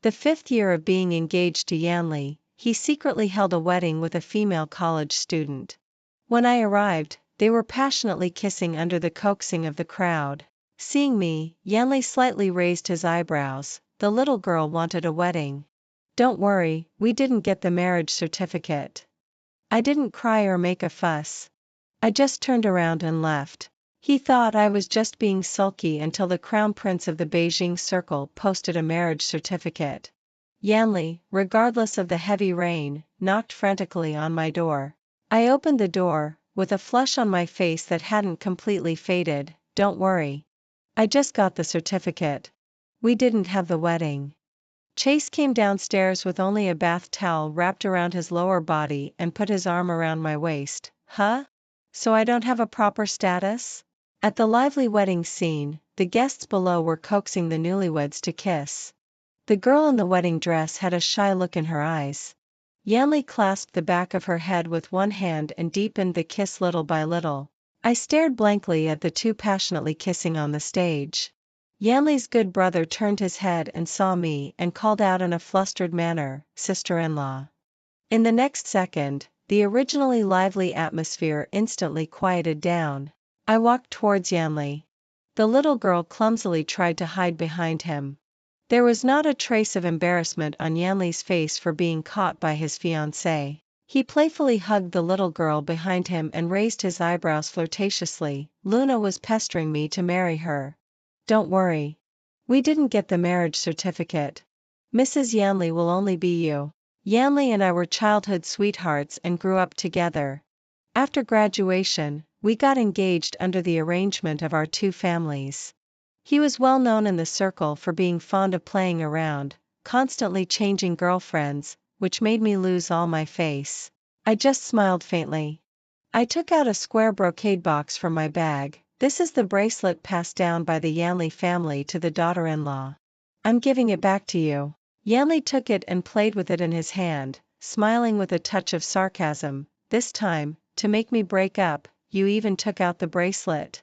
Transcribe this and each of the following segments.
The 5th year of being engaged to Yanli, he secretly held a wedding with a female college student. When I arrived, they were passionately kissing under the coaxing of the crowd. Seeing me, Yanli slightly raised his eyebrows. The little girl wanted a wedding. Don't worry, we didn't get the marriage certificate. I didn't cry or make a fuss. I just turned around and left. He thought I was just being sulky until the crown prince of the Beijing circle posted a marriage certificate. Yanli, regardless of the heavy rain, knocked frantically on my door. I opened the door, with a flush on my face that hadn't completely faded. Don't worry. I just got the certificate. We didn't have the wedding. Chase came downstairs with only a bath towel wrapped around his lower body and put his arm around my waist. Huh? So I don't have a proper status? At the lively wedding scene, the guests below were coaxing the newlyweds to kiss. The girl in the wedding dress had a shy look in her eyes. Yanli clasped the back of her head with one hand and deepened the kiss little by little. I stared blankly at the two passionately kissing on the stage. Yanli's good brother turned his head and saw me and called out in a flustered manner, "Sister-in-law." In the next second, the originally lively atmosphere instantly quieted down. I walked towards Yanli. The little girl clumsily tried to hide behind him. There was not a trace of embarrassment on Yanli's face for being caught by his fiancée. He playfully hugged the little girl behind him and raised his eyebrows flirtatiously. Luna was pestering me to marry her. Don't worry. We didn't get the marriage certificate. Mrs. Yanli will only be you. Yanli and I were childhood sweethearts and grew up together. After graduation, we got engaged under the arrangement of our two families. He was well known in the circle for being fond of playing around, constantly changing girlfriends, which made me lose all my face. I just smiled faintly. I took out a square brocade box from my bag. This is the bracelet passed down by the Yanli family to the daughter-in-law. I'm giving it back to you. Yanli took it and played with it in his hand, smiling with a touch of sarcasm. This time, to make me break up, you even took out the bracelet.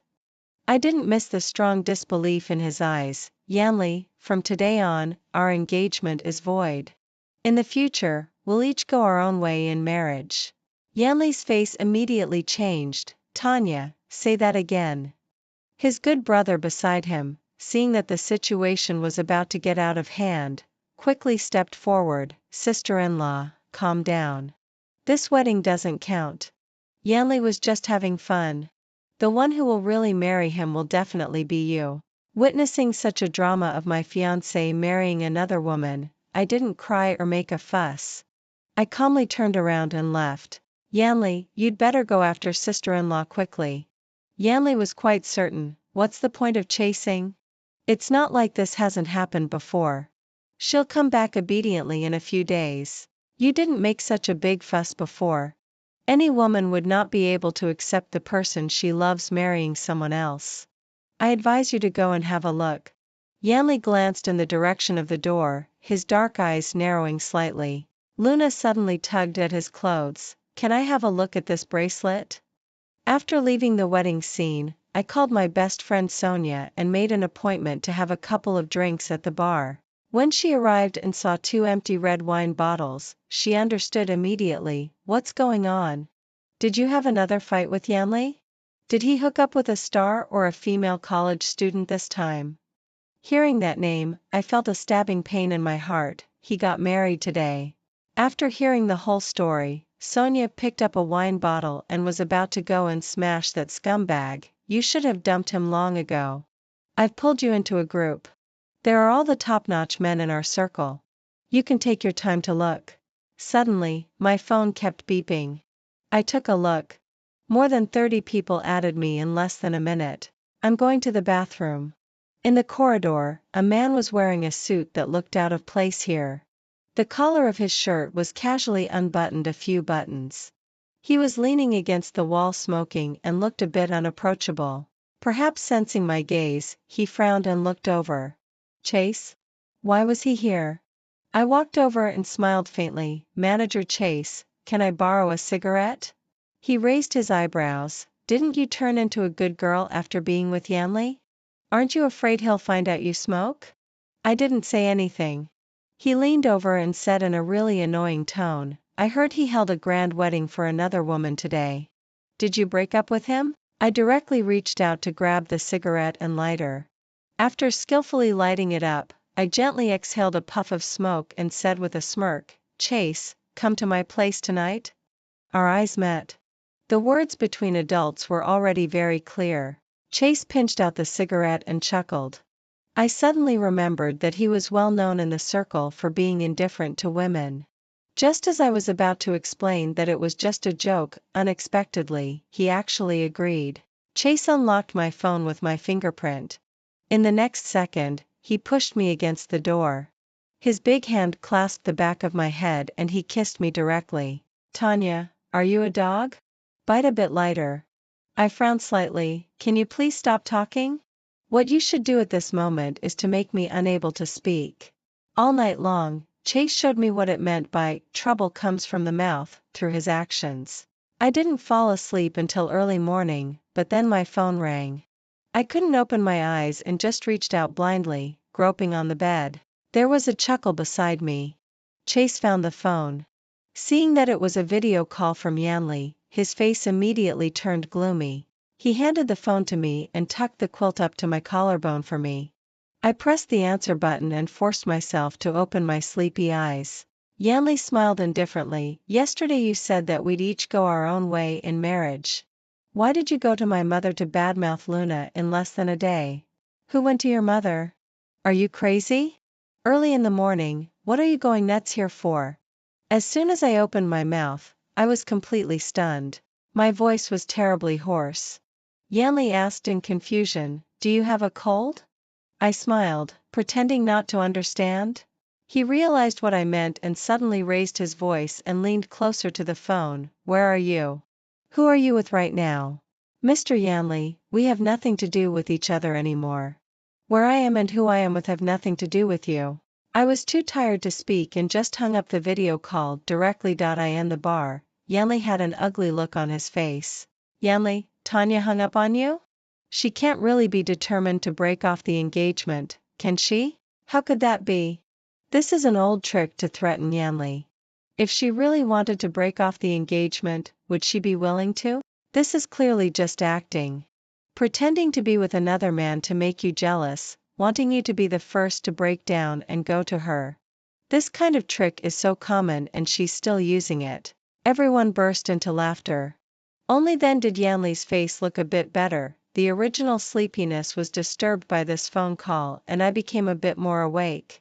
I didn't miss the strong disbelief in his eyes. Yanli, from today on, our engagement is void. In the future, we'll each go our own way in marriage. Yanli's face immediately changed. Tanya, say that again. His good brother beside him, seeing that the situation was about to get out of hand, quickly stepped forward. Sister-in-law, calm down. This wedding doesn't count. Yanli was just having fun. The one who will really marry him will definitely be you. Witnessing such a drama of my fiancé marrying another woman, I didn't cry or make a fuss. I calmly turned around and left. Yanli, you'd better go after sister-in-law quickly. Yanli was quite certain. What's the point of chasing? It's not like this hasn't happened before. She'll come back obediently in a few days. You didn't make such a big fuss before. Any woman would not be able to accept the person she loves marrying someone else. I advise you to go and have a look. Yanli glanced in the direction of the door, his dark eyes narrowing slightly. Luna suddenly tugged at his clothes. Can I have a look at this bracelet? After leaving the wedding scene, I called my best friend Sonia and made an appointment to have a couple of drinks at the bar. When she arrived and saw 2 empty red wine bottles, she understood immediately. What's going on? Did you have another fight with Yanli? Did he hook up with a star or a female college student this time? Hearing that name, I felt a stabbing pain in my heart. He got married today. After hearing the whole story, Sonia picked up a wine bottle and was about to go and smash that scumbag. You should have dumped him long ago. I've pulled you into a group. There are all the top-notch men in our circle. You can take your time to look. Suddenly, my phone kept beeping. I took a look. More than 30 people added me in less than a minute. I'm going to the bathroom. In the corridor, a man was wearing a suit that looked out of place here. The collar of his shirt was casually unbuttoned a few buttons. He was leaning against the wall smoking and looked a bit unapproachable. Perhaps sensing my gaze, he frowned and looked over. Chase? Why was he here? I walked over and smiled faintly. Manager Chase, can I borrow a cigarette? He raised his eyebrows. Didn't you turn into a good girl after being with Yanli? Aren't you afraid he'll find out you smoke? I didn't say anything. He leaned over and said in a really annoying tone, "I heard he held a grand wedding for another woman today. Did you break up with him?" I directly reached out to grab the cigarette and lighter. After skillfully lighting it up, I gently exhaled a puff of smoke and said with a smirk, "Chase, come to my place tonight?" Our eyes met. The words between adults were already very clear. Chase pinched out the cigarette and chuckled. I suddenly remembered that he was well known in the circle for being indifferent to women. Just as I was about to explain that it was just a joke, unexpectedly, he actually agreed. Chase unlocked my phone with my fingerprint. In the next second, he pushed me against the door. His big hand clasped the back of my head and he kissed me directly. "Tanya, are you a dog? Bite a bit lighter." I frowned slightly. "Can you please stop talking? What you should do at this moment is to make me unable to speak." All night long, Chase showed me what it meant by "trouble comes from the mouth" through his actions. I didn't fall asleep until early morning, but then my phone rang. I couldn't open my eyes and just reached out blindly, groping on the bed. There was a chuckle beside me. Chase found the phone. Seeing that it was a video call from Yanli, his face immediately turned gloomy. He handed the phone to me and tucked the quilt up to my collarbone for me. I pressed the answer button and forced myself to open my sleepy eyes. Yanli smiled indifferently. "Yesterday you said that we'd each go our own way in marriage. Why did you go to my mother to badmouth Luna in less than a day?" "Who went to your mother? Are you crazy? Early in the morning, what are you going nuts here for?" As soon as I opened my mouth, I was completely stunned. My voice was terribly hoarse. Yanli asked in confusion, "Do you have a cold?" I smiled, pretending not to understand. He realized what I meant and suddenly raised his voice and leaned closer to the phone. "Where are you? Who are you with right now?" "Mr. Yanli, we have nothing to do with each other anymore. Where I am and who I am with have nothing to do with you." I was too tired to speak and just hung up the video call directly. I in the bar. Yanli had an ugly look on his face. "Yanli, Tanya hung up on you? She can't really be determined to break off the engagement, can she? How could that be?" This is an old trick to threaten Yanli. If she really wanted to break off the engagement, would she be willing to? This is clearly just acting. Pretending to be with another man to make you jealous, wanting you to be the first to break down and go to her. This kind of trick is so common and she's still using it. Everyone burst into laughter. Only then did Yanli's face look a bit better. The original sleepiness was disturbed by this phone call and I became a bit more awake.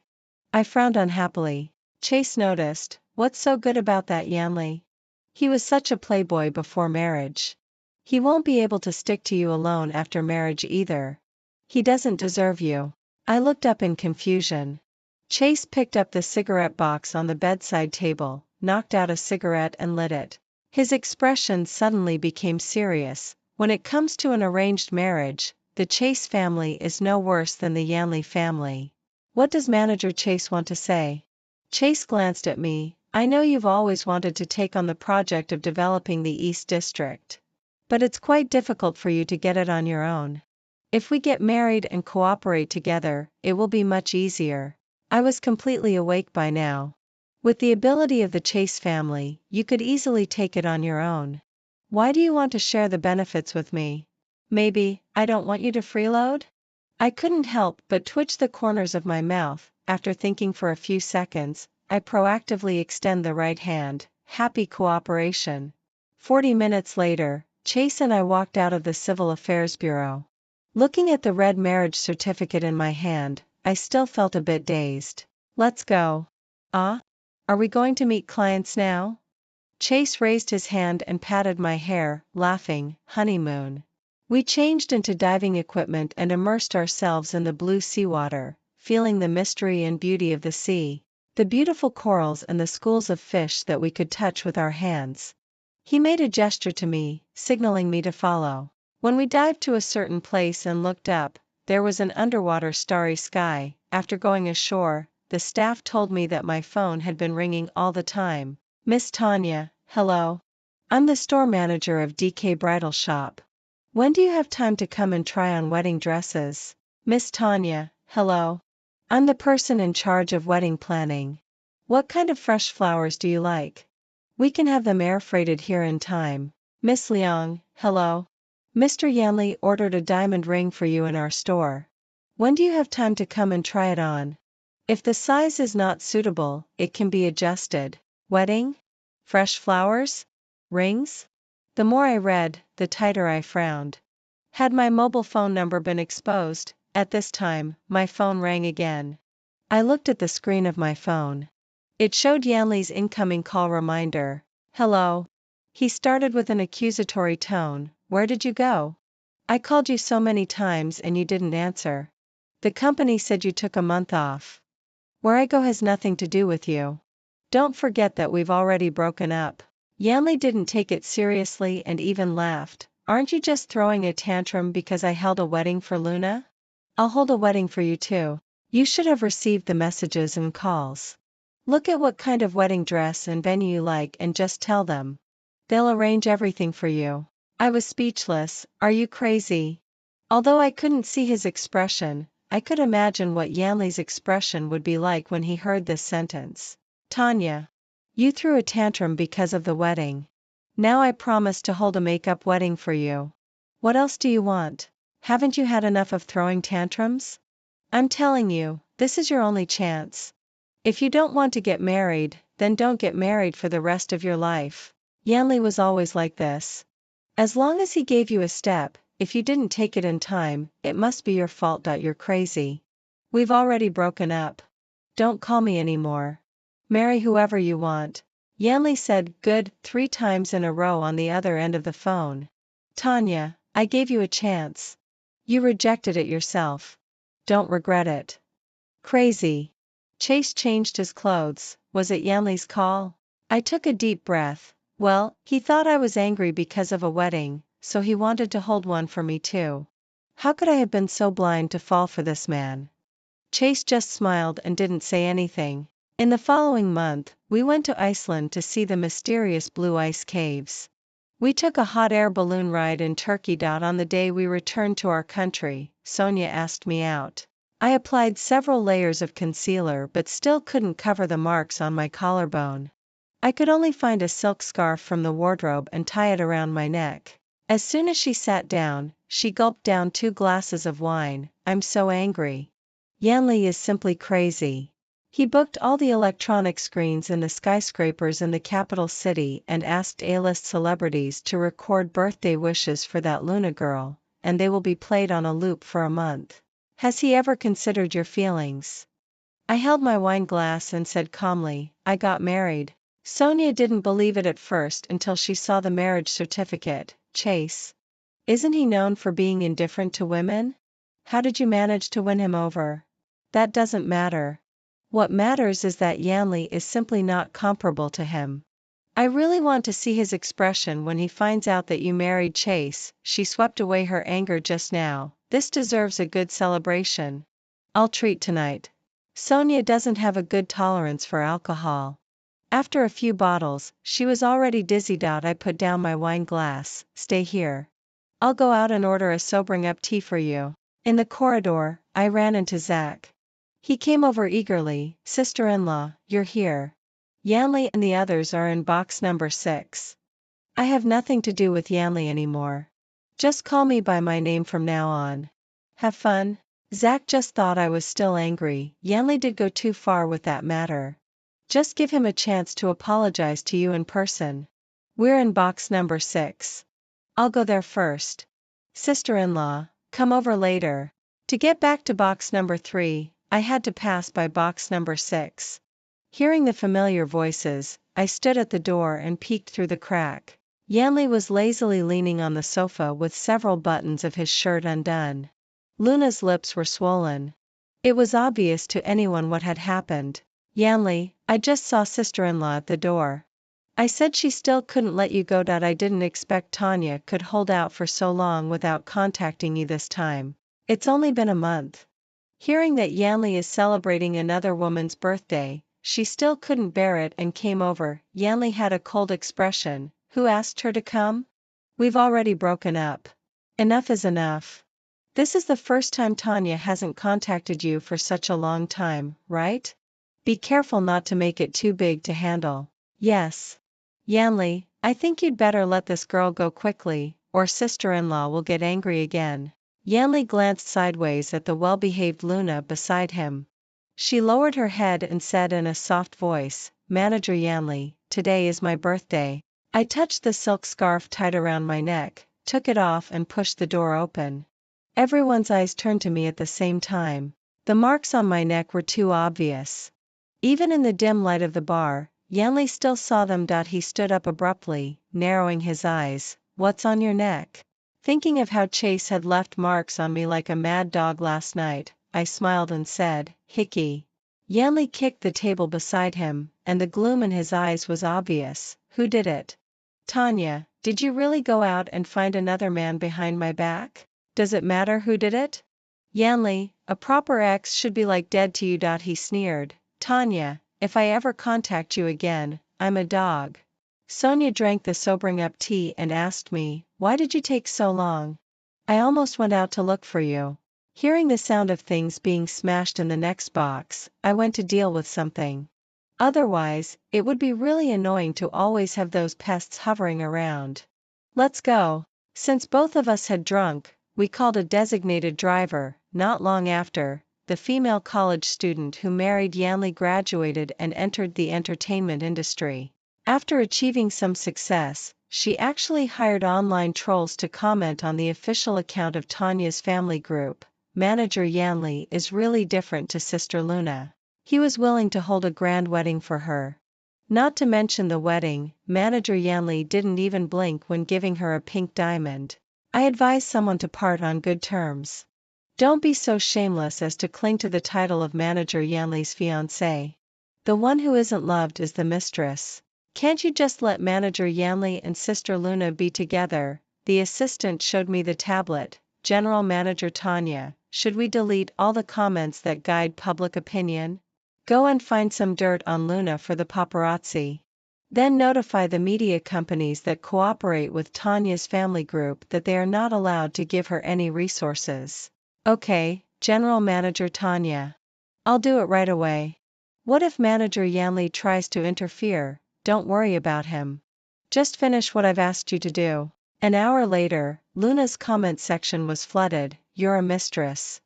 I frowned unhappily. Chase noticed. "What's so good about that Yanli? He was such a playboy before marriage. He won't be able to stick to you alone after marriage either. He doesn't deserve you." I looked up in confusion. Chase picked up the cigarette box on the bedside table, knocked out a cigarette and lit it. His expression suddenly became serious. "When it comes to an arranged marriage, the Chase family is no worse than the Yanli family. What does Manager Chase want to say?" Chase glanced at me. "I know you've always wanted to take on the project of developing the East District. But it's quite difficult for you to get it on your own. If we get married and cooperate together, it will be much easier." I was completely awake by now. "With the ability of the Chase family, you could easily take it on your own. Why do you want to share the benefits with me? Maybe, I don't want you to freeload?" I couldn't help but twitch the corners of my mouth. After thinking for a few seconds, I proactively extend the right hand. Happy cooperation. 40 minutes later, Chase and I walked out of the Civil Affairs Bureau. Looking at the red marriage certificate in my hand, I still felt a bit dazed. "Let's go." "Ah? Are we going to meet clients now?" Chase raised his hand and patted my hair, laughing. "Honeymoon." We changed into diving equipment and immersed ourselves in the blue seawater, feeling the mystery and beauty of the sea, the beautiful corals and the schools of fish that we could touch with our hands. He made a gesture to me, signaling me to follow. When we dived to a certain place and looked up, there was an underwater starry sky. After going ashore, the staff told me that my phone had been ringing all the time. "Miss Tanya, hello. I'm the store manager of DK Bridal Shop. When do you have time to come and try on wedding dresses?" "Miss Tanya, hello. I'm the person in charge of wedding planning. What kind of fresh flowers do you like? We can have them air freighted here in time. Miss Leong, hello. Mr. Yanli ordered a diamond ring for you in our store. When do you have time to come and try it on? If the size is not suitable, it can be adjusted. Wedding? Fresh flowers? Rings? The more I read, the tighter I frowned. Had my mobile phone number been exposed? At this time, my phone rang again. I looked at the screen of my phone. It showed Yanli's incoming call reminder. Hello. He started with an accusatory tone. Where did you go? I called you so many times and you didn't answer. The company said you took a month off. Where I go has nothing to do with you. Don't forget that we've already broken up. Yanli didn't take it seriously and even laughed. Aren't you just throwing a tantrum because I held a wedding for Luna? I'll hold a wedding for you too. You should have received the messages and calls. Look at what kind of wedding dress and venue you like and just tell them. They'll arrange everything for you. I was speechless. Are you crazy? Although I couldn't see his expression, I could imagine what Yanli's expression would be like when he heard this sentence. Tanya. You threw a tantrum because of the wedding. Now I promise to hold a make-up wedding for you. What else do you want? Haven't you had enough of throwing tantrums? I'm telling you, this is your only chance. If you don't want to get married, then don't get married for the rest of your life. Yanli was always like this. As long as he gave you a step, if you didn't take it in time, it must be your fault. You're crazy. We've already broken up. Don't call me anymore. Marry whoever you want. Yanli said good 3 times in a row on the other end of the phone. Tanya, I gave you a chance. You rejected it yourself. Don't regret it. Crazy. Chase changed his clothes. Was it Yanli's call? I took a deep breath. Well, he thought I was angry because of a wedding, so he wanted to hold one for me too. How could I have been so blind to fall for this man? Chase just smiled and didn't say anything. In the following month, we went to Iceland to see the mysterious blue ice caves. We took a hot air balloon ride in Turkey. On the day we returned to our country, Sonia asked me out. I applied several layers of concealer but still couldn't cover the marks on my collarbone. I could only find a silk scarf from the wardrobe and tie it around my neck. As soon as she sat down, she gulped down 2 glasses of wine. I'm so angry. Yanli is simply crazy. He booked all the electronic screens in the skyscrapers in the capital city and asked A-list celebrities to record birthday wishes for that Luna girl, and they will be played on a loop for a month. Has he ever considered your feelings? I held my wine glass and said calmly, I got married. Sonia didn't believe it at first until she saw the marriage certificate. Chase. Isn't he known for being indifferent to women? How did you manage to win him over? That doesn't matter. What matters is that Yanli is simply not comparable to him. I really want to see his expression when he finds out that you married Chase. She swept away her anger just now. This deserves a good celebration. I'll treat tonight. Sonia doesn't have a good tolerance for alcohol. After a few bottles, she was already dizzy. I put down my wine glass. Stay here. I'll go out and order a sobering up tea for you. In the corridor, I ran into Zach. He came over eagerly. Sister-in-law, you're here. Yanli and the others are in box number 6. I have nothing to do with Yanli anymore. Just call me by my name from now on. Have fun. Zach just thought I was still angry. Yanli did go too far with that matter. Just give him a chance to apologize to you in person. We're in box number 6. I'll go there first. Sister-in-law, come over later. To get back to box number 3, I had to pass by box number 6. Hearing the familiar voices, I stood at the door and peeked through the crack. Yanli was lazily leaning on the sofa with several buttons of his shirt undone. Luna's lips were swollen. It was obvious to anyone what had happened. Yanli, I just saw sister-in-law at the door. I said she still couldn't let you go. I didn't expect Tanya could hold out for so long without contacting you this time. It's only been a month. Hearing that Yanli is celebrating another woman's birthday, she still couldn't bear it and came over. Yanli had a cold expression. Who asked her to come? We've already broken up. Enough is enough. This is the first time Tanya hasn't contacted you for such a long time, right? Be careful not to make it too big to handle. Yes. Yanli, I think you'd better let this girl go quickly, or sister-in-law will get angry again. Yanli glanced sideways at the well-behaved Luna beside him. She lowered her head and said in a soft voice, Manager Yanli, today is my birthday. I touched the silk scarf tied around my neck, took it off and pushed the door open. Everyone's eyes turned to me at the same time. The marks on my neck were too obvious. Even in the dim light of the bar, Yanli still saw them. He stood up abruptly, narrowing his eyes. What's on your neck? Thinking of how Chase had left marks on me like a mad dog last night, I smiled and said, Hickey. Yanli kicked the table beside him, and the gloom in his eyes was obvious. Who did it? Tanya, did you really go out and find another man behind my back? Does it matter who did it? Yanli, a proper ex should be like dead to you. He sneered. Tanya, if I ever contact you again, I'm a dog. Sonia drank the sobering up tea and asked me, why did you take so long? I almost went out to look for you. Hearing the sound of things being smashed in the next box, I went to deal with something. Otherwise, it would be really annoying to always have those pests hovering around. Let's go. Since both of us had drunk, we called a designated driver. Not long after, the female college student who married Yanli graduated and entered the entertainment industry. After achieving some success, she actually hired online trolls to comment on the official account of Tanya's family group. Manager Yanli is really different to Sister Luna. He was willing to hold a grand wedding for her. Not to mention the wedding, Manager Yanli didn't even blink when giving her a pink diamond. I advise someone to part on good terms. Don't be so shameless as to cling to the title of Manager Yanli's fiancé. The one who isn't loved is the mistress. Can't you just let Manager Yanli and Sister Luna be together? The assistant showed me the tablet. General Manager Tanya, should we delete all the comments that guide public opinion? Go and find some dirt on Luna for the paparazzi. Then notify the media companies that cooperate with Tanya's family group that they are not allowed to give her any resources. Okay, General Manager Tanya. I'll do it right away. What if Manager Yanli tries to interfere? Don't worry about him. Just finish what I've asked you to do. An hour later, Luna's comment section was flooded. You're a mistress.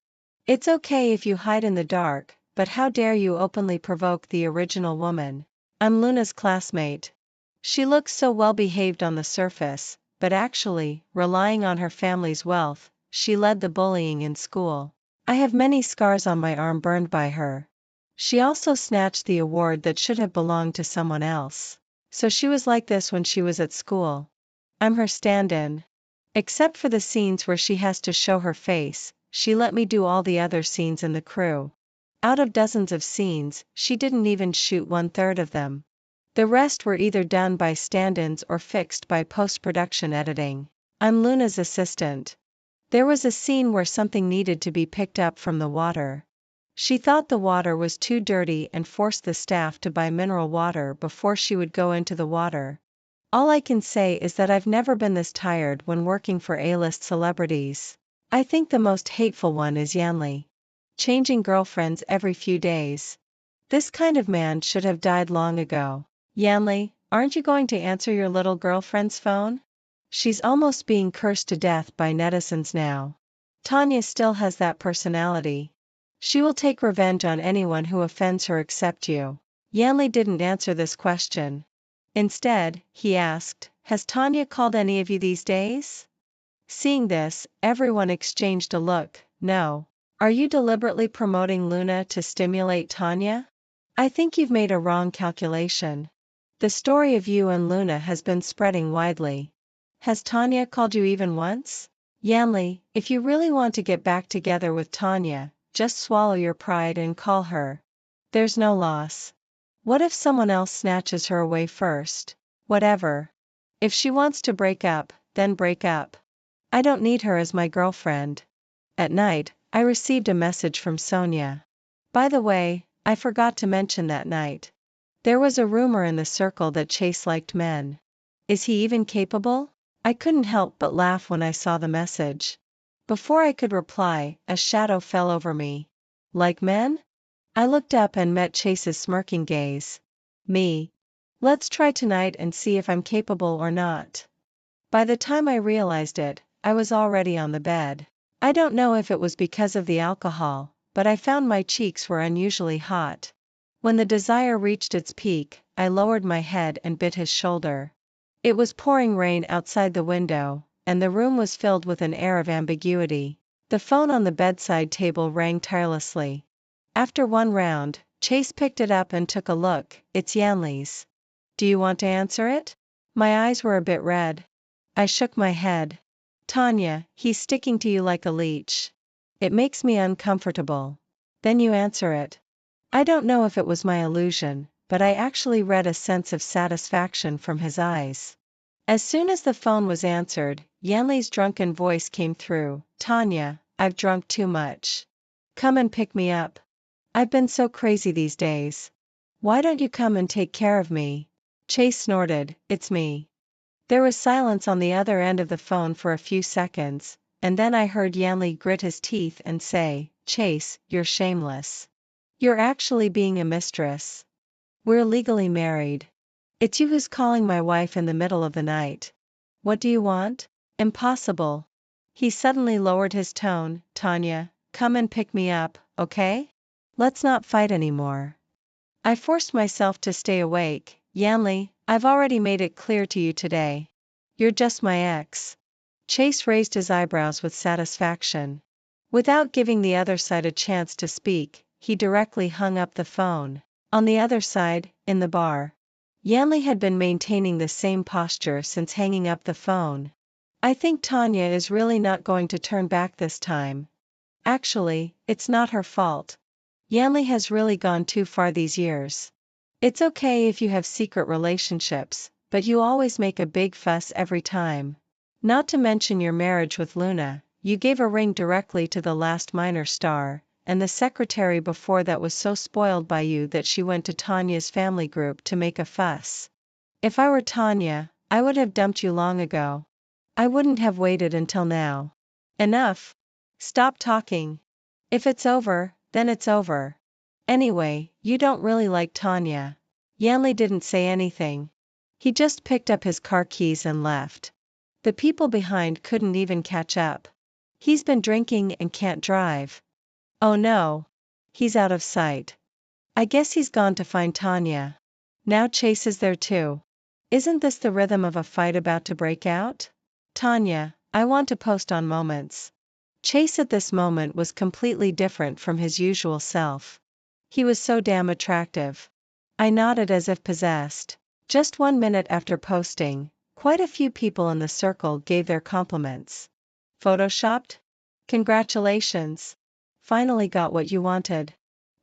It's okay if you hide in the dark, but how dare you openly provoke the original woman? I'm Luna's classmate. She looks so well behaved on the surface, but actually, relying on her family's wealth, she led the bullying in school. I have many scars on my arm burned by her. She also snatched the award that should have belonged to someone else. So she was like this when she was at school. I'm her stand-in. Except for the scenes where she has to show her face, she let me do all the other scenes in the crew. Out of dozens of scenes, she didn't even shoot 1/3 of them. The rest were either done by stand-ins or fixed by post-production editing. I'm Luna's assistant. There was a scene where something needed to be picked up from the water. She thought the water was too dirty and forced the staff to buy mineral water before she would go into the water. All I can say is that I've never been this tired when working for A-list celebrities. I think the most hateful one is Yanli. Changing girlfriends every few days. This kind of man should have died long ago. Yanli, aren't you going to answer your little girlfriend's phone? She's almost being cursed to death by netizens now. Tanya still has that personality. She will take revenge on anyone who offends her except you. Yanli didn't answer this question. Instead, he asked, has Tanya called any of you these days? Seeing this, everyone exchanged a look. No. Are you deliberately promoting Luna to stimulate Tanya? I think you've made a wrong calculation. The story of you and Luna has been spreading widely. Has Tanya called you even once? Yanli, if you really want to get back together with Tanya, just swallow your pride and call her. There's no loss. What if someone else snatches her away first? Whatever. If she wants to break up, then break up. I don't need her as my girlfriend. At night, I received a message from Sonia. By the way, I forgot to mention that night. There was a rumor in the circle that Chase liked men. Is he even capable? I couldn't help but laugh when I saw the message. Before I could reply, a shadow fell over me. Like men? I looked up and met Chase's smirking gaze. Me. Let's try tonight and see if I'm capable or not. By the time I realized it, I was already on the bed. I don't know if it was because of the alcohol, but I found my cheeks were unusually hot. When the desire reached its peak, I lowered my head and bit his shoulder. It was pouring rain outside the window, and the room was filled with an air of ambiguity. The phone on the bedside table rang tirelessly. After one round, Chase picked it up and took a look. It's Yanley's. Do you want to answer it? My eyes were a bit red. I shook my head. Tanya, he's sticking to you like a leech. It makes me uncomfortable. Then you answer it. I don't know if it was my illusion, but I actually read a sense of satisfaction from his eyes. As soon as the phone was answered, Yanley's drunken voice came through. Tanya, I've drunk too much. Come and pick me up. I've been so crazy these days. Why don't you come and take care of me? Chase snorted. It's me. There was silence on the other end of the phone for a few seconds, and then I heard Yanley grit his teeth and say, Chase, you're shameless. You're actually being a mistress. We're legally married. It's you who's calling my wife in the middle of the night. What do you want? Impossible. He suddenly lowered his tone. Tanya, come and pick me up, okay? Let's not fight anymore. I forced myself to stay awake. Yanley, I've already made it clear to you today. You're just my ex. Chase raised his eyebrows with satisfaction. Without giving the other side a chance to speak, he directly hung up the phone. On the other side, in the bar, Yanley had been maintaining the same posture since hanging up the phone. I think Tanya is really not going to turn back this time. Actually, it's not her fault. Yanley has really gone too far these years. It's okay if you have secret relationships, but you always make a big fuss every time. Not to mention your marriage with Luna, you gave a ring directly to the last minor star, and the secretary before that was so spoiled by you that she went to Tanya's family group to make a fuss. If I were Tanya, I would have dumped you long ago. I wouldn't have waited until now. Enough. Stop talking. If it's over, then it's over. Anyway, you don't really like Tanya. Yanley didn't say anything. He just picked up his car keys and left. The people behind couldn't even catch up. He's been drinking and can't drive. Oh no. He's out of sight. I guess he's gone to find Tanya. Now Chase is there too. Isn't this the rhythm of a fight about to break out? Tanya, I want to post on Moments. Chase at this moment was completely different from his usual self. He was so damn attractive. I nodded as if possessed. Just 1 minute after posting, quite a few people in the circle gave their compliments. Photoshopped? Congratulations. Finally got what you wanted.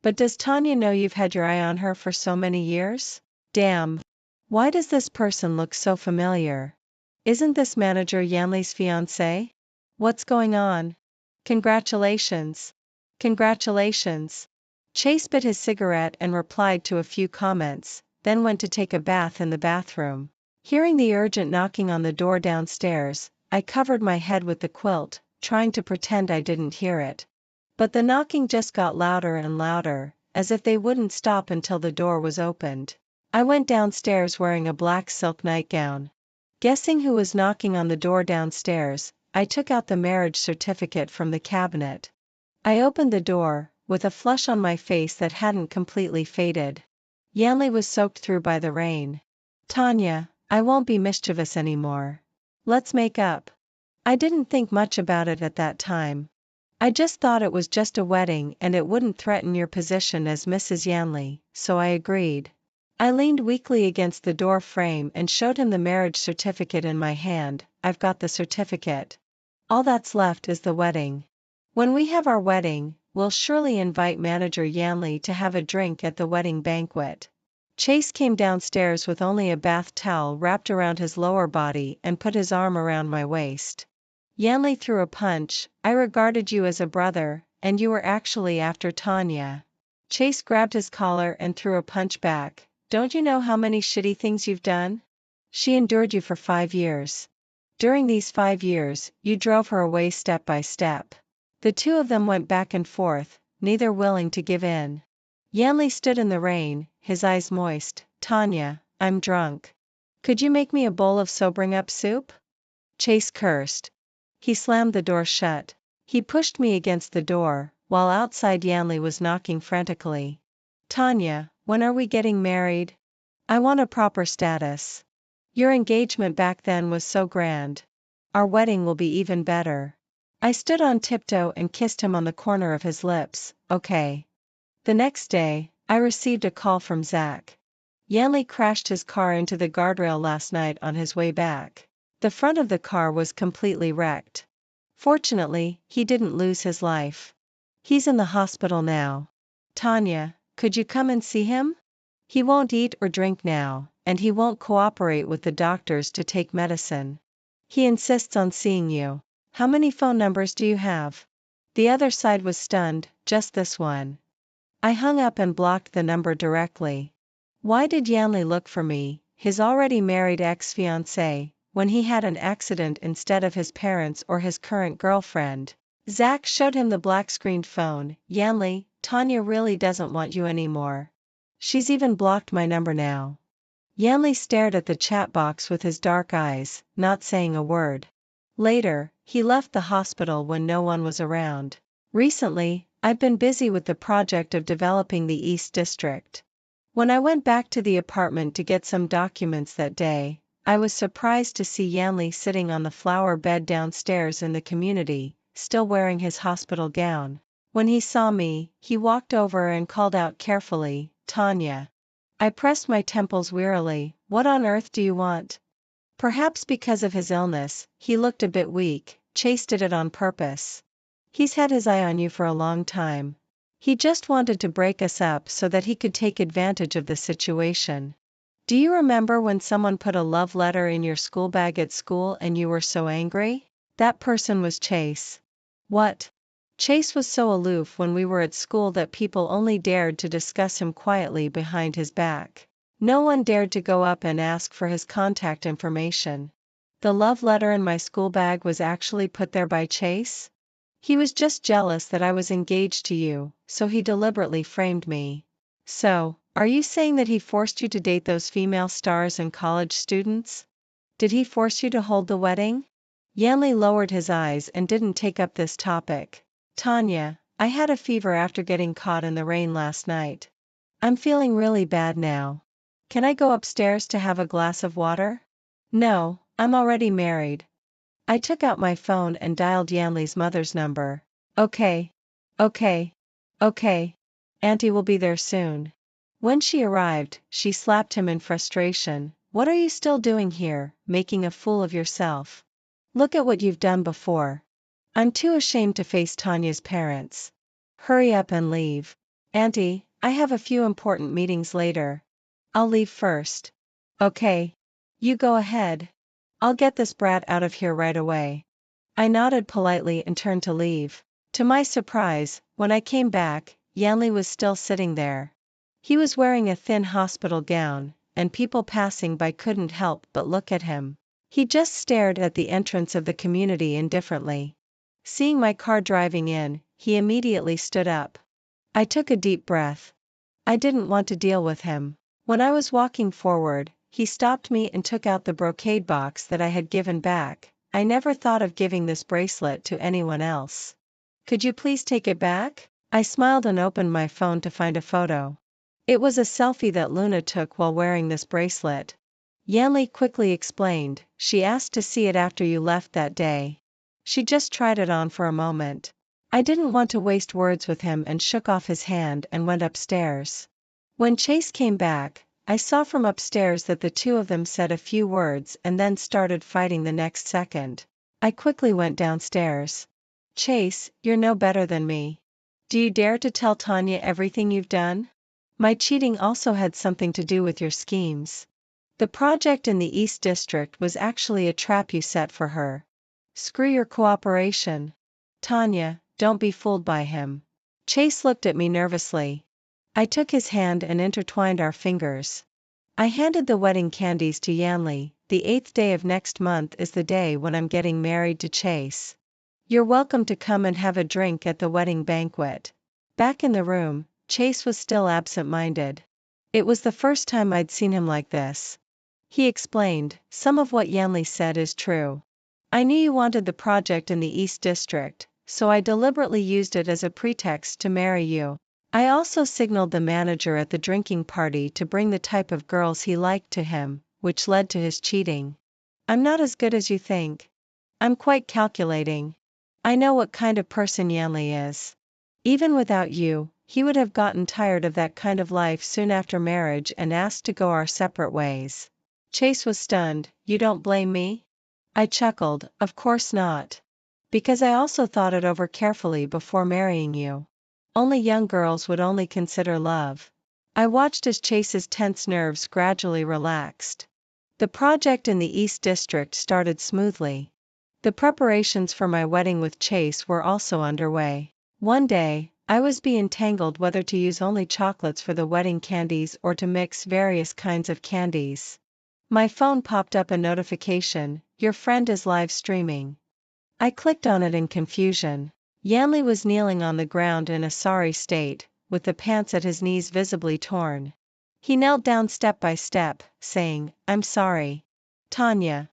But does Tanya know you've had your eye on her for so many years? Damn. Why does this person look so familiar? Isn't this manager Yanley's fiancé? What's going on? Congratulations. Congratulations. Chase bit his cigarette and replied to a few comments, then went to take a bath in the bathroom. Hearing the urgent knocking on the door downstairs, I covered my head with the quilt, trying to pretend I didn't hear it. But the knocking just got louder and louder, as if they wouldn't stop until the door was opened. I went downstairs wearing a black silk nightgown. Guessing who was knocking on the door downstairs, I took out the marriage certificate from the cabinet. I opened the door, with a flush on my face that hadn't completely faded. Yanley was soaked through by the rain. Tanya, I won't be mischievous anymore. Let's make up. I didn't think much about it at that time. I just thought it was just a wedding and it wouldn't threaten your position as Mrs. Yanley, so I agreed. I leaned weakly against the door frame and showed him the marriage certificate in my hand. I've got the certificate. All that's left is the wedding. When we have our wedding, we'll surely invite manager Yanley to have a drink at the wedding banquet. Chase came downstairs with only a bath towel wrapped around his lower body and put his arm around my waist. Yanley threw a punch. I regarded you as a brother, and you were actually after Tanya. Chase grabbed his collar and threw a punch back. Don't you know how many shitty things you've done? She endured you for 5 years. During these 5 years, you drove her away step by step. The two of them went back and forth, neither willing to give in. Yanli stood in the rain, his eyes moist. Tanya, I'm drunk. Could you make me a bowl of sobering up soup? Chase cursed. He slammed the door shut. He pushed me against the door, while outside Yanli was knocking frantically. Tanya, when are we getting married? I want a proper status. Your engagement back then was so grand. Our wedding will be even better. I stood on tiptoe and kissed him on the corner of his lips. Okay. The next day, I received a call from Zach. Yanli crashed his car into the guardrail last night on his way back. The front of the car was completely wrecked. Fortunately, he didn't lose his life. He's in the hospital now. Tanya, could you come and see him? He won't eat or drink now, and he won't cooperate with the doctors to take medicine. He insists on seeing you. How many phone numbers do you have? The other side was stunned, just this one. I hung up and blocked the number directly. Why did Yanli look for me, his already married ex-fiancée, when he had an accident instead of his parents or his current girlfriend? Zach showed him the black-screened phone. Yanli, Tanya really doesn't want you anymore. She's even blocked my number now. Yanli stared at the chat box with his dark eyes, not saying a word. Later, he left the hospital when no one was around. Recently, I've been busy with the project of developing the East District. When I went back to the apartment to get some documents that day, I was surprised to see Yanli sitting on the flower bed downstairs in the community, still wearing his hospital gown. When he saw me, he walked over and called out carefully, Tanya. I pressed my temples wearily. What on earth do you want? Perhaps because of his illness, he looked a bit weak. Chase did it on purpose. He's had his eye on you for a long time. He just wanted to break us up so that he could take advantage of the situation. Do you remember when someone put a love letter in your school bag at school and you were so angry? That person was Chase. What? Chase was so aloof when we were at school that people only dared to discuss him quietly behind his back. No one dared to go up and ask for his contact information. The love letter in my school bag was actually put there by Chase? He was just jealous that I was engaged to you, so he deliberately framed me. So, are you saying that he forced you to date those female stars and college students? Did he force you to hold the wedding? Yanli lowered his eyes and didn't take up this topic. Tanya, I had a fever after getting caught in the rain last night. I'm feeling really bad now. Can I go upstairs to have a glass of water? No, I'm already married. I took out my phone and dialed Yanli's mother's number. Okay. Okay. Okay. Auntie will be there soon. When she arrived, she slapped him in frustration. What are you still doing here, making a fool of yourself? Look at what you've done before. I'm too ashamed to face Tanya's parents. Hurry up and leave. Auntie, I have a few important meetings later. I'll leave first. Okay. You go ahead. I'll get this brat out of here right away. I nodded politely and turned to leave. To my surprise, when I came back, Yanli was still sitting there. He was wearing a thin hospital gown, and people passing by couldn't help but look at him. He just stared at the entrance of the community indifferently. Seeing my car driving in, he immediately stood up. I took a deep breath. I didn't want to deal with him. When I was walking forward, he stopped me and took out the brocade box that I had given back. I never thought of giving this bracelet to anyone else. Could you please take it back? I smiled and opened my phone to find a photo. It was a selfie that Luna took while wearing this bracelet. Yanli quickly explained, she asked to see it after you left that day. She just tried it on for a moment. I didn't want to waste words with him and shook off his hand and went upstairs. When Chase came back, I saw from upstairs that the two of them said a few words and then started fighting the next second. I quickly went downstairs. Chase, you're no better than me. Do you dare to tell Tanya everything you've done? My cheating also had something to do with your schemes. The project in the East District was actually a trap you set for her. Screw your cooperation. Tanya, don't be fooled by him. Chase looked at me nervously. I took his hand and intertwined our fingers. I handed the wedding candies to Yanli. the 8th day of next month is the day when I'm getting married to Chase. You're welcome to come and have a drink at the wedding banquet. Back in the room, Chase was still absent-minded. It was the first time I'd seen him like this. He explained, some of what Yanli said is true. I knew you wanted the project in the East District, so I deliberately used it as a pretext to marry you. I also signaled the manager at the drinking party to bring the type of girls he liked to him, which led to his cheating. I'm not as good as you think. I'm quite calculating. I know what kind of person Yanli is. Even without you, he would have gotten tired of that kind of life soon after marriage and asked to go our separate ways. Chase was stunned. You don't blame me? I chuckled, of course not. Because I also thought it over carefully before marrying you. Only young girls would only consider love. I watched as Chase's tense nerves gradually relaxed. The project in the East District started smoothly. The preparations for my wedding with Chase were also underway. One day, I was being tangled whether to use only chocolates for the wedding candies or to mix various kinds of candies. My phone popped up a notification, your friend is live streaming. I clicked on it in confusion. Yanli was kneeling on the ground in a sorry state, with the pants at his knees visibly torn. He knelt down step by step, saying, I'm sorry. Tanya.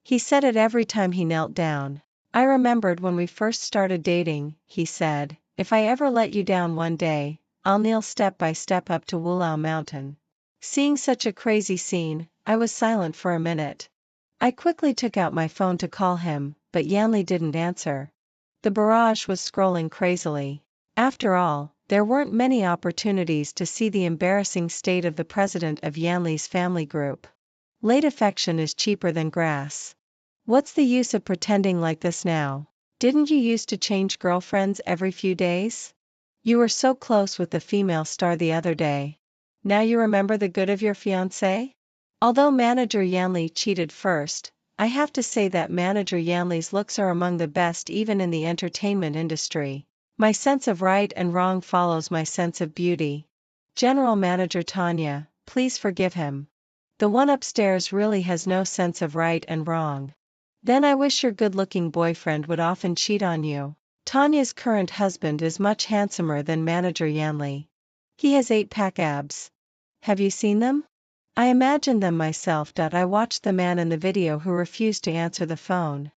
He said it every time he knelt down. I remembered when we first started dating, he said, if I ever let you down one day, I'll kneel step by step up to Wulau Mountain. Seeing such a crazy scene, I was silent for a minute. I quickly took out my phone to call him, but Yanli didn't answer. The barrage was scrolling crazily. After all, there weren't many opportunities to see the embarrassing state of the president of Yanli's family group. Late affection is cheaper than grass. What's the use of pretending like this now? Didn't you used to change girlfriends every few days? You were so close with the female star the other day. Now you remember the good of your fiancé? Although manager Yanli cheated first, I have to say that manager Yanli's looks are among the best even in the entertainment industry. My sense of right and wrong follows my sense of beauty. General Manager Tanya, please forgive him. The one upstairs really has no sense of right and wrong. Then I wish your good-looking boyfriend would often cheat on you. Tanya's current husband is much handsomer than manager Yanli. He has 8-pack abs. Have you seen them? I imagined them myself. I watched the man in the video who refused to answer the phone.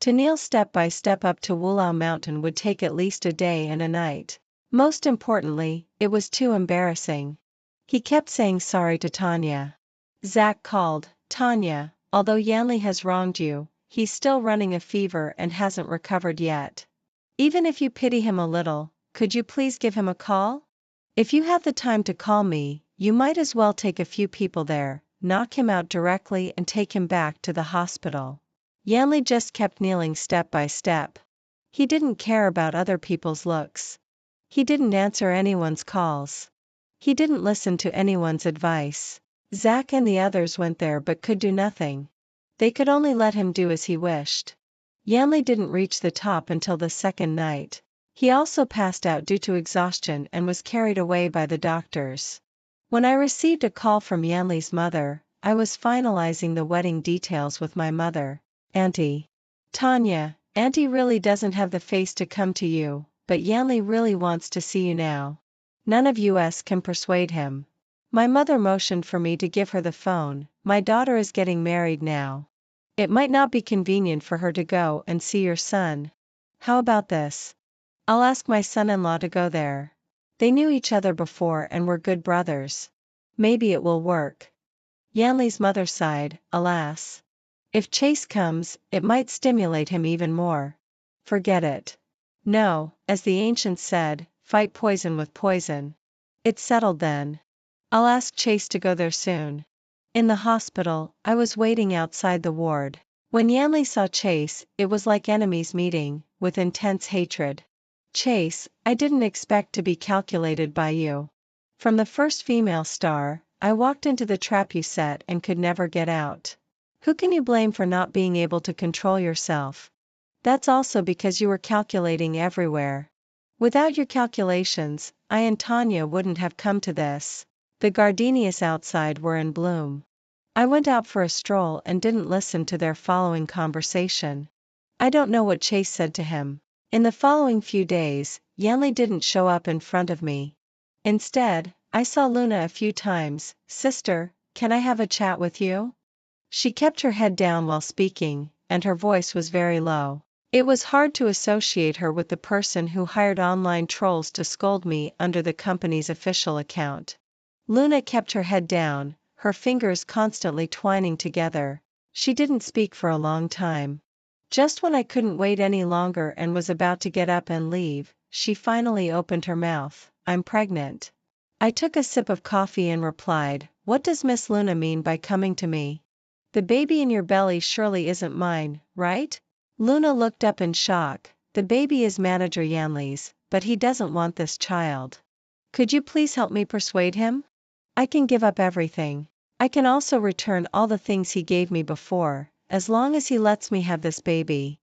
To kneel step by step up to Wulau Mountain would take at least a day and a night. Most importantly, it was too embarrassing. He kept saying sorry to Tanya. Zach called, Tanya, although Yanli has wronged you, he's still running a fever and hasn't recovered yet. Even if you pity him a little, could you please give him a call? If you have the time to call me, you might as well take a few people there, knock him out directly and take him back to the hospital. Yanli just kept kneeling step by step. He didn't care about other people's looks. He didn't answer anyone's calls. He didn't listen to anyone's advice. Zach and the others went there but could do nothing. They could only let him do as he wished. Yanli didn't reach the top until the second night. He also passed out due to exhaustion and was carried away by the doctors. When I received a call from Yanli's mother, I was finalizing the wedding details with my mother. Auntie. Tanya, Auntie really doesn't have the face to come to you, but Yanli really wants to see you now. None of us can persuade him. My mother motioned for me to give her the phone. My daughter is getting married now. It might not be convenient for her to go and see your son. How about this? I'll ask my son-in-law to go there. They knew each other before and were good brothers. Maybe it will work. Yanli's mother sighed, alas. If Chase comes, it might stimulate him even more. Forget it. No, as the ancients said, fight poison with poison. It's settled then. I'll ask Chase to go there soon. In the hospital, I was waiting outside the ward. When Yanli saw Chase, it was like enemies meeting, with intense hatred. Chase, I didn't expect to be calculated by you. From the first female star, I walked into the trap you set and could never get out. Who can you blame for not being able to control yourself? That's also because you were calculating everywhere. Without your calculations, I and Tanya wouldn't have come to this. The gardenias outside were in bloom. I went out for a stroll and didn't listen to their following conversation. I don't know what Chase said to him. In the following few days, Yanli didn't show up in front of me. Instead, I saw Luna a few times. "Sister, can I have a chat with you?" She kept her head down while speaking, and her voice was very low. It was hard to associate her with the person who hired online trolls to scold me under the company's official account. Luna kept her head down, her fingers constantly twining together. She didn't speak for a long time. Just when I couldn't wait any longer and was about to get up and leave, she finally opened her mouth. "I'm pregnant." I took a sip of coffee and replied, "What does Miss Luna mean by coming to me? The baby in your belly surely isn't mine, right?" Luna looked up in shock. "The baby is Manager Yanli's, but he doesn't want this child. Could you please help me persuade him? I can give up everything. I can also return all the things he gave me before, as long as he lets me have this baby."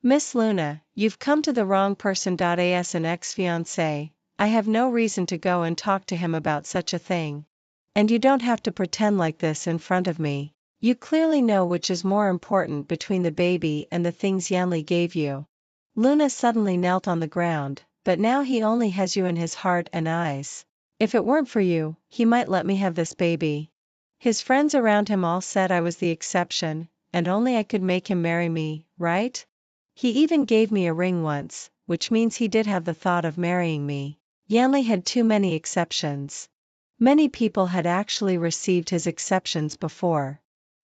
"Miss Luna, you've come to the wrong person. As an ex-fiancé, I have no reason to go and talk to him about such a thing. And you don't have to pretend like this in front of me. You clearly know which is more important between the baby and the things Yanli gave you." Luna suddenly knelt on the ground, "But now he only has you in his heart and eyes. If it weren't for you, he might let me have this baby. His friends around him all said I was the exception, and only I could make him marry me, right? He even gave me a ring once, which means he did have the thought of marrying me." Yanli had too many exceptions. Many people had actually received his exceptions before.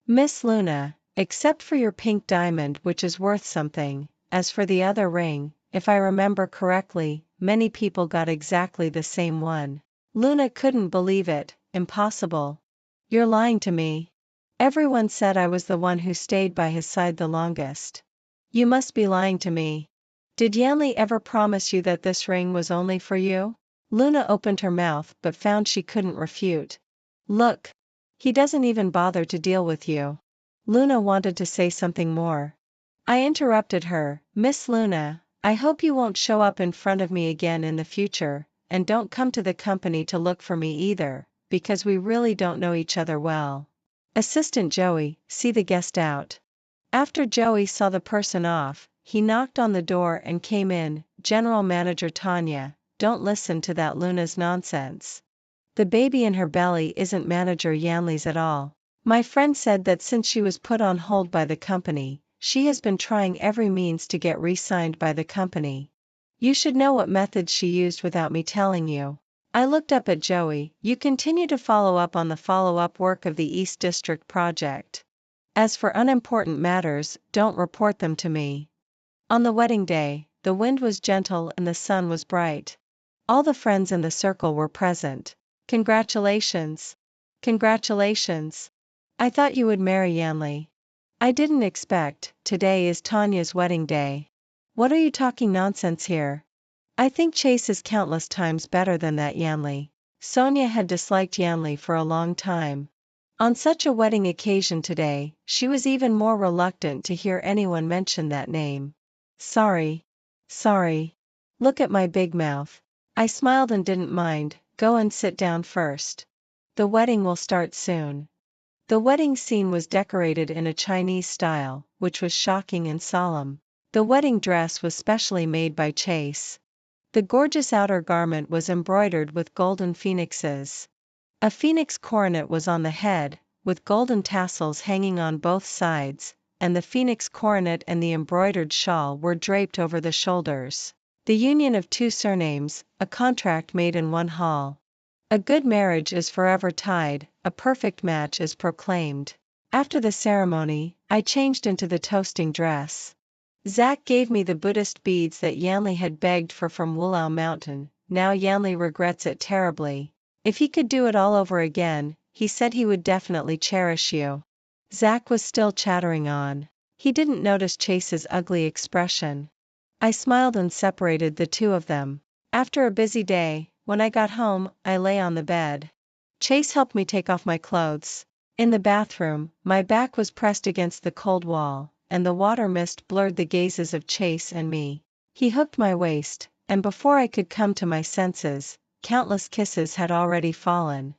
"Miss Luna, except for your pink diamond, which is worth something, as for the other ring, if I remember correctly, many people got exactly the same one." Luna couldn't believe it. "Impossible. You're lying to me. Everyone said I was the one who stayed by his side the longest. You must be lying to me. Did Yanli ever promise you that this ring was only for you?" Luna opened her mouth but found she couldn't refute. "Look. He doesn't even bother to deal with you." Luna wanted to say something more. I interrupted her. "Miss Luna, I hope you won't show up in front of me again in the future, and don't come to the company to look for me either, because we really don't know each other well. Assistant Joey, see the guest out." After Joey saw the person off, he knocked on the door and came in. "General Manager Tanya, don't listen to that Luna's nonsense. The baby in her belly isn't Manager Yanli's at all. My friend said that since she was put on hold by the company, she has been trying every means to get re-signed by the company. You should know what methods she used without me telling you." I looked up at Joey. "You continue to follow up on the follow-up work of the East District project. As for unimportant matters, don't report them to me." On the wedding day, the wind was gentle and the sun was bright. All the friends in the circle were present. "Congratulations. Congratulations. I thought you would marry Yanli." "I didn't expect. Today is Tanya's wedding day." "What are you talking nonsense here? I think Chase is countless times better than that Yanli." Sonia had disliked Yanli for a long time. On such a wedding occasion today, she was even more reluctant to hear anyone mention that name. Sorry. Sorry. Look at my big mouth." I smiled and didn't mind. "Go and sit down first. The wedding will start soon." The wedding scene was decorated in a Chinese style, which was shocking and solemn. The wedding dress was specially made by Chase. The gorgeous outer garment was embroidered with golden phoenixes. A phoenix coronet was on the head, with golden tassels hanging on both sides, and the phoenix coronet and the embroidered shawl were draped over the shoulders. The union of two surnames, a contract made in one hall. A good marriage is forever tied, a perfect match is proclaimed. After the ceremony, I changed into the toasting dress. Zach gave me the Buddhist beads that Yanli had begged for from Wulao Mountain. Now Yanli regrets it terribly. If he could do it all over again, he said he would definitely cherish you. Zach was still chattering on. He didn't notice Chase's ugly expression. I smiled and separated the two of them. After a busy day, when I got home, I lay on the bed. Chase helped me take off my clothes. In the bathroom, my back was pressed against the cold wall, and the water mist blurred the gazes of Chase and me. He hooked my waist, and before I could come to my senses, countless kisses had already fallen.